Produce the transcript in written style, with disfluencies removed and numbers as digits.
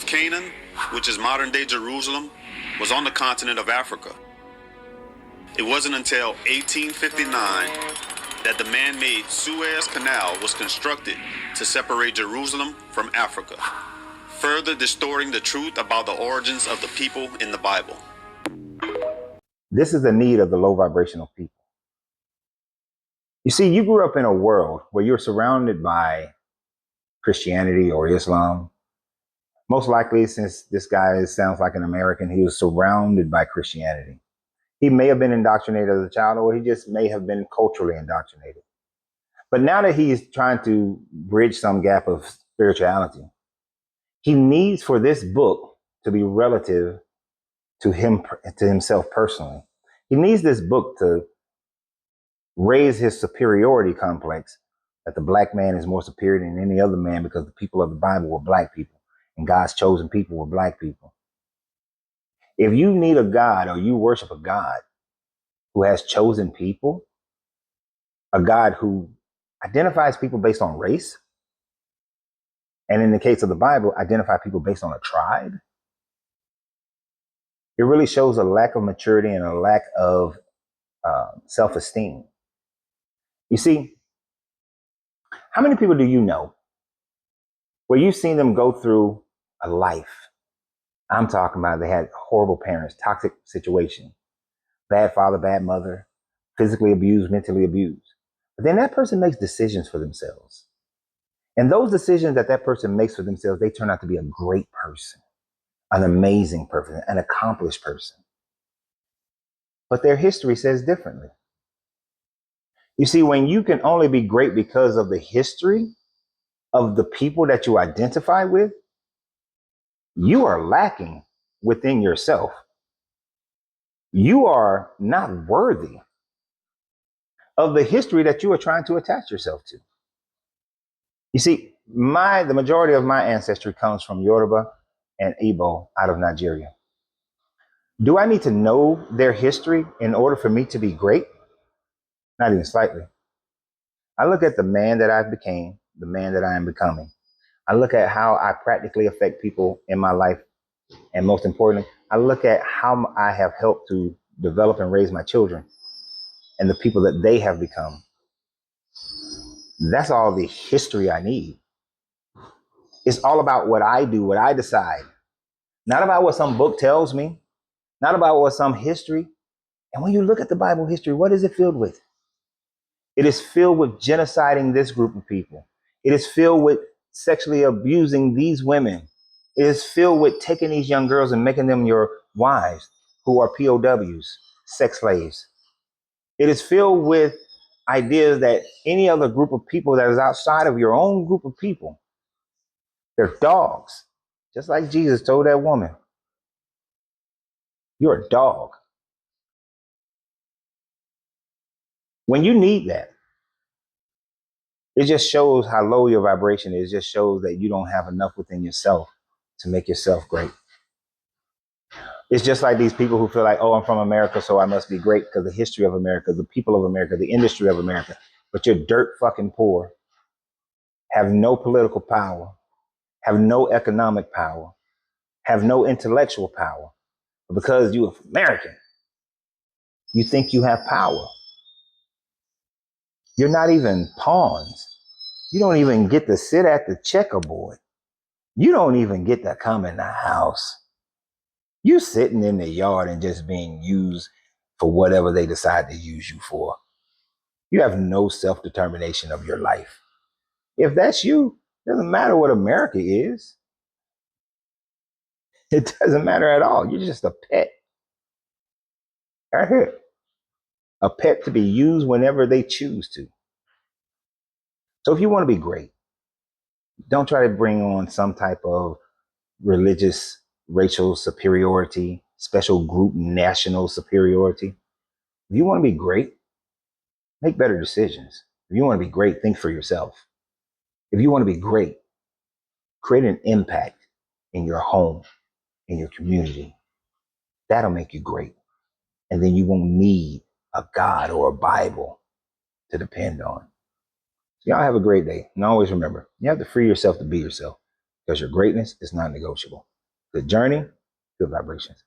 of Canaan, which is modern-day Jerusalem, was on the continent of Africa. It wasn't until 1859 that the man-made Suez Canal was constructed to separate Jerusalem from Africa, further distorting the truth about the origins of the people in the Bible. This is the need of the low vibrational people. You see, you grew up in a world where you're surrounded by Christianity or Islam. Most likely, since this guy sounds like an American, he was surrounded by Christianity. He may have been indoctrinated as a child, or he just may have been culturally indoctrinated. But now that he's trying to bridge some gap of spirituality, he needs for this book to be relative to himself personally. He needs this book to raise his superiority complex, that the black man is more superior than any other man because the people of the Bible were black people and God's chosen people were black people. If you need a God or you worship a God who has chosen people, a God who identifies people based on race, and in the case of the Bible, identify people based on a tribe, it really shows a lack of maturity and a lack of self-esteem. You see, how many people do you know where you've seen them go through a life? I'm talking about they had horrible parents, toxic situation, bad father, bad mother, physically abused, mentally abused. But then that person makes decisions for themselves. And those decisions that that person makes for themselves, they turn out to be a great person, an amazing person, an accomplished person. But their history says differently. You see, when you can only be great because of the history of the people that you identify with, you are lacking within yourself. You are not worthy of the history that you are trying to attach yourself to. You see, the majority of my ancestry comes from Yoruba and Igbo out of Nigeria. Do I need to know their history in order for me to be great? Not even slightly. I look at the man that I became, the man that I am becoming. I look at how I practically affect people in my life. And most importantly, I look at how I have helped to develop and raise my children and the people that they have become. That's all the history I need. It's all about what I do, what I decide. Not about what some book tells me, not about what some history. And when you look at the Bible history, what is it filled with? It is filled with genociding this group of people. It is filled with sexually abusing these women. It is filled with taking these young girls and making them your wives who are POWs, sex slaves. It is filled with ideas that any other group of people that is outside of your own group of people, they're dogs. Just like Jesus told that woman, you're a dog. When you need that, it just shows how low your vibration is. It just shows that you don't have enough within yourself to make yourself great. It's just like these people who feel like, oh, I'm from America, so I must be great because the history of America, the people of America, the industry of America, but you're dirt fucking poor, have no political power, have no economic power, have no intellectual power. But because you're American, you think you have power. You're not even pawns. You don't even get to sit at the checkerboard. You don't even get to come in the house. You sitting in the yard and just being used for whatever they decide to use you for. You have no self-determination of your life. If that's you, it doesn't matter what America is. It doesn't matter at all. You're just a pet. Right here. A pet to be used whenever they choose to. So if you want to be great, don't try to bring on some type of religious, racial superiority, special group, national superiority. If you want to be great, make better decisions. If you want to be great, think for yourself. If you want to be great, create an impact in your home, in your community. That'll make you great. And then you won't need a God or a Bible to depend on. So y'all have a great day. And always remember, you have to free yourself to be yourself because your greatness is not negotiable. Good journey, good vibrations.